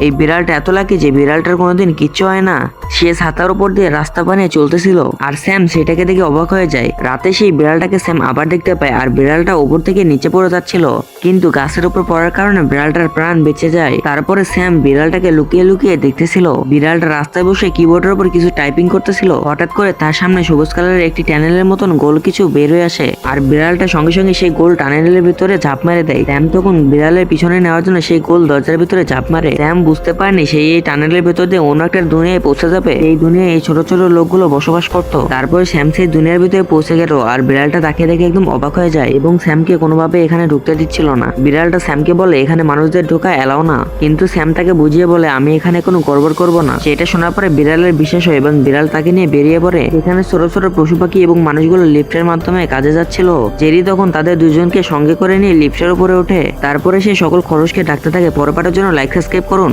এই বিড়ালটা এত লাকি যে বিড়ালটার কোনোদিন কিচ্ছু হয় না। সে ছাতার উপর দিয়ে রাস্তা বানিয়ে চলতেছিল আর স্যাম সেটাকে দেখে অবাক হয়ে যায়। রাতে সেই বিড়ালটাকে স্যাম আবার দেখতে পায় আর বিড়ালটা উপর থেকে নিচে পড়ে যাচ্ছিল, কিন্তু গাছের উপর পড়ার কারণে বিড়ালটার প্রাণ বেঁচে যায়। তারপরে স্যাম বিড়ালটাকে লুকিয়ে লুকিয়ে দেখতেছিল। বিড়ালটা রাস্তায় বসে কিবোর্ডের উপর কিছু টাইপিং করতেছিল। হঠাৎ করে তার সামনে সবুজ কালারের একটি টানেলের মতন গোল কিছু বের হয়ে আসে আর বিড়ালটা সঙ্গে সঙ্গে সেই গোল টানেলের ভিতরে ঝাঁপ মেরে দেয়। স্যাম তখন বিড়ালের পিছনে নেওয়ার জন্য সেই গোল দরজার ভিতরে ঝাঁপ মারে। স্যাম বুঝতে পারেনি সেই এই টানেলের ভিতর দিয়ে অন্য একটা দুনিয়ায় পৌঁছে যাবে। এই দুনিয়ায় এই ছোট ছোট লোকগুলো বসবাস করতো। তারপর স্যাম সেই দুনিয়ার ভিতরে পৌঁছে গেল আর বিড়ালটা তাকে দেখে একদম অবাক হয়ে যায় এবং স্যামকে কোনোভাবে এখানে ঢুকতে দিচ্ছিল না। বিড়ালটা স্যামকে বলে এখানে মানুষদের ঢোকা এলাও না, কিন্তু স্যাম তাকে বুঝিয়ে বলে আমি এখানে কোনো গড়বড় করবো না। সেটা শোনার পরে বিড়ালের বিশ্বাস হয় এবং বিড়াল তাকে নিয়ে বেরিয়ে পড়ে। এখানে ছোট ছোট পশু পাখি এবং মানুষগুলো লিফটের মাধ্যমে কাজে যাচ্ছিল। জেরি তখন তাদের দুজনকে সঙ্গে করে নিয়ে লিফটের উপরে ওঠে। তারপরে সে সকল খরচকে ডাকতে থাকে পরপাটের জন্য লাইক সাবস্ক্রাইব করুন।